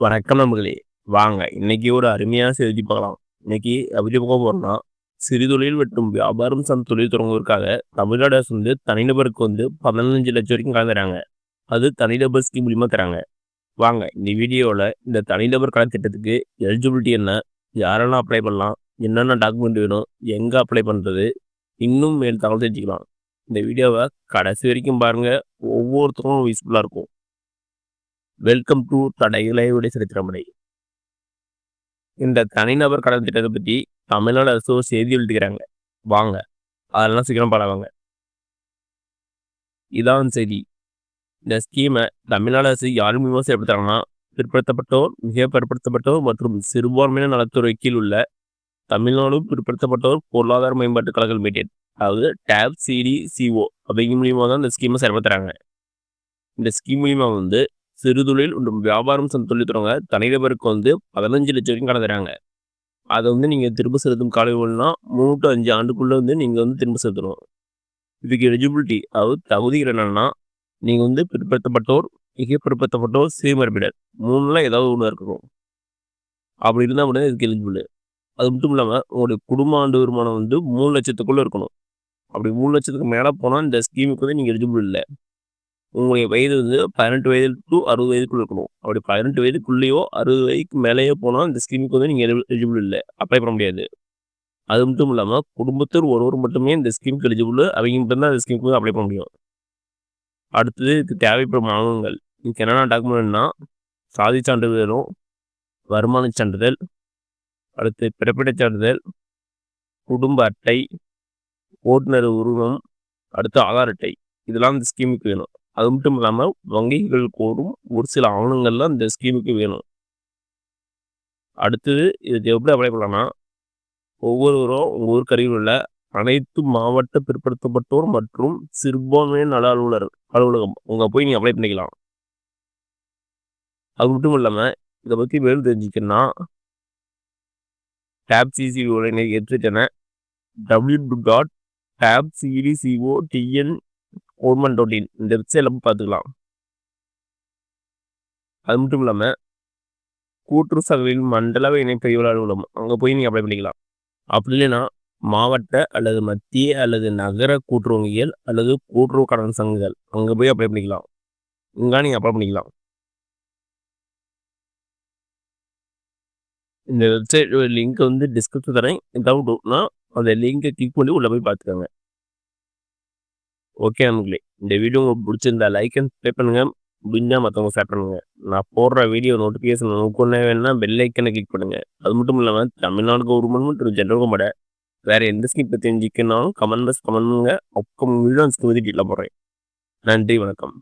வணக்கம் நண்பர்களே. வாங்க இன்னைக்கு ஒரு அருமையான செய்தி பார்க்கலாம். இன்னைக்கு எப்படி பார்க்க போறோம்னா, சிறுதொழில் மற்றும் வியாபாரம் சார்ந்த தொழில் தொடங்குவதற்காக தமிழ்நாடு அரசு தனிநபருக்கு 15,00,000 வரைக்கும் கடன் தராங்க. அது தனிநபர் ஸ்கீம் மூலியமா தராங்க. வாங்க இந்த வீடியோவில் இந்த தனிநபர் கடன் திட்டத்துக்கு எலிஜிபிலிட்டி என்ன, யாரெல்லாம் அப்ளை பண்ணலாம், என்னென்ன டாக்குமெண்ட் வேணும், எங்கே அப்ளை பண்ணுறது, இன்னும் மேல் தகவல் தெரிஞ்சுக்கலாம். இந்த வீடியோவை கடைசி வரைக்கும் பாருங்க, ஒவ்வொருத்தரும் யூஸ்ஃபுல்லாக இருக்கும். வெல்கம் டு இளையவுடைய சரித்திரமுறை. இந்த தனிநபர் கடன் திட்டத்தை பற்றி தமிழ்நாடு அரசு ஒரு செய்தி எழுதுகிறாங்க. வாங்க அதெல்லாம் சீக்கிரம் பரவாங்க. இதான் செய்தி. இந்த ஸ்கீமை தமிழ்நாடு அரசு யார் மூலமாக செயல்படுத்துறாங்கன்னா, பிற்படுத்தப்பட்டோர், மிக பிற்படுத்தப்பட்டோர் மற்றும் சிறுபான்மையினர் நலத்துறை கீழ் உள்ள தமிழ்நாடு பிற்படுத்தப்பட்டோர் பொருளாதார மேம்பாட்டு கழகம் லிமிடெட், அதாவது டேப் சிடிசிஓ அப்படிங்கிற மூலியமாக தான் இந்த ஸ்கீமை செயல்படுத்துறாங்க. இந்த ஸ்கீம் மூலியமாக சிறுதொழில் மற்றும் வியாபாரம் சார்ந்த தொழில் தொடங்க தனிநபருக்கு 15,00,000 வரைக்கும் கடன் தராங்க. அதை நீங்கள் திரும்ப செலுத்தும் காலம்னா 3 to 5 ஆண்டுக்குள்ளே நீங்கள் திரும்ப செலுத்தணும். இதுக்கு எலிஜிபிலிட்டி, அதாவது தகுதிகள் என்னென்னா, நீங்கள் பிற்படுத்தப்பட்டோர், மிக பிற்படுத்தப்பட்டோர், சிறுமரபினர் 3ல ஏதாவது ஒன்று இருக்கணும். அப்படி இருந்தால் மட்டும் இதுக்கு எலிஜிபிள். அது மட்டும் இல்லாமல் உங்களுடைய குடும்ப ஆண்டு வருமானம் 3,00,000க்குள்ளே இருக்கணும். அப்படி 3,00,000க்கு மேலே போனால் இந்த ஸ்கீமுக்கு நீங்கள் எலிஜிபிள் இல்லை. உங்களுடைய வயது 18 வயது டு 60 வயதுக்குள்ள இருக்கணும். அப்படி 18 வயதுக்குள்ளேயோ 60 வயதுக்கு மேலேயோ போனால் இந்த ஸ்கீமுக்கு நீங்கள் எலிஜிபிள் இல்லை, அப்ளை பண்ண முடியாது. அது மட்டும் இல்லாமல் குடும்பத்தில் ஒருவர் மட்டுமே இந்த ஸ்கீமுக்கு எலிஜிபிள், அவங்க மட்டும்தான் இந்த ஸ்கீமுக்கு அப்ளை பண்ண முடியும். அடுத்தது இதுக்கு தேவைப்படும் ஆவணங்கள். இதுக்கு என்னென்ன டாக்குமெண்ட்னா, சாதி சான்றிதழ் வேணும், வருமான சான்றிதழ், அடுத்து பிறப்பிடச் சான்றிதழ், குடும்ப அட்டை, ஓட்டுநர் உருவம், அடுத்து ஆதார் அட்டை, இதெல்லாம் இந்த ஸ்கீமுக்கு வேணும். அது மட்டும் இல்லாமல் வங்கிகள் கோரும் ஒரு சில ஆவணங்கள்லாம் இந்த ஸ்கீமுக்கு வேணும். அடுத்தது இதுக்கு எப்படி அப்ளை பண்ணலாம்னா, ஒவ்வொருவரும் உங்கள் ஊருக்கு அருகில் உள்ள அனைத்து மாவட்ட பிற்படுத்தப்பட்டோர் மற்றும் சிறுபான்மையினர் நல அலுவலகம் அங்கே போய் நீங்கள் அப்ளை பண்ணிக்கலாம். அது மட்டும் இல்லாமல் இதை பற்றி மேலும் தெரிஞ்சுக்கணும்னா, டேப் சிசிஓட வெப்சைட்டான www.tabcdcotn இந்த வெப்சைட்ல போய் பார்த்துக்கலாம். அது மட்டும் இல்லாமல் கூட்டுறவு சங்கங்களின் மண்டல இணைப்பு அலுவலகம் அங்கே போய் நீங்கள் அப்ளை பண்ணிக்கலாம். அப்படி இல்லைன்னா மாவட்ட அல்லது மத்திய அல்லது நகர கூட்டுறவு வங்கிகள் அல்லது கூட்டுறவு கடன் சங்கங்கள் அங்கே போய் அப்ளை பண்ணிக்கலாம். இங்கே நீங்கள் அப்ளை பண்ணிக்கலாம். இந்த வெப்சைட் லிங்க் டிஸ்கிரிப்ஷன் தரேன். ஏதாவது டவுட்னா அந்த லிங்கை கிளிக் பண்ணி உள்ளே போய் பார்த்துக்கோங்க. ஓகே நண்பர்களே, இந்த வீடியோ உங்களுக்கு பிடிச்சிருந்தா லைக் அண்ட் சப்ஸ்கிரைப் பண்ணுங்கள். முடிஞ்சால் மற்றவங்க ஷேர் பண்ணுங்கள். நான் போடுற வீடியோ நோட்டிஃபிகேஷன் ஒன்று வேணும்னா பெல் ஐக்கனை கிளிக் பண்ணுங்கள். அது மட்டும் இல்லாமல் தமிழ்நாடு கவர்மெண்ட் மற்றும் ஜென்ரல் கவர்மெண்ட் வேறு எந்த ஸ்கீம் பற்றி தெரிஞ்சுக்கனாலும் கமெண்ட் பண்ணுங்க. அப்போ வீடியோ ஸ்கீம் பற்றி டீட்டெயிலாக போடுறேன். நன்றி, வணக்கம்.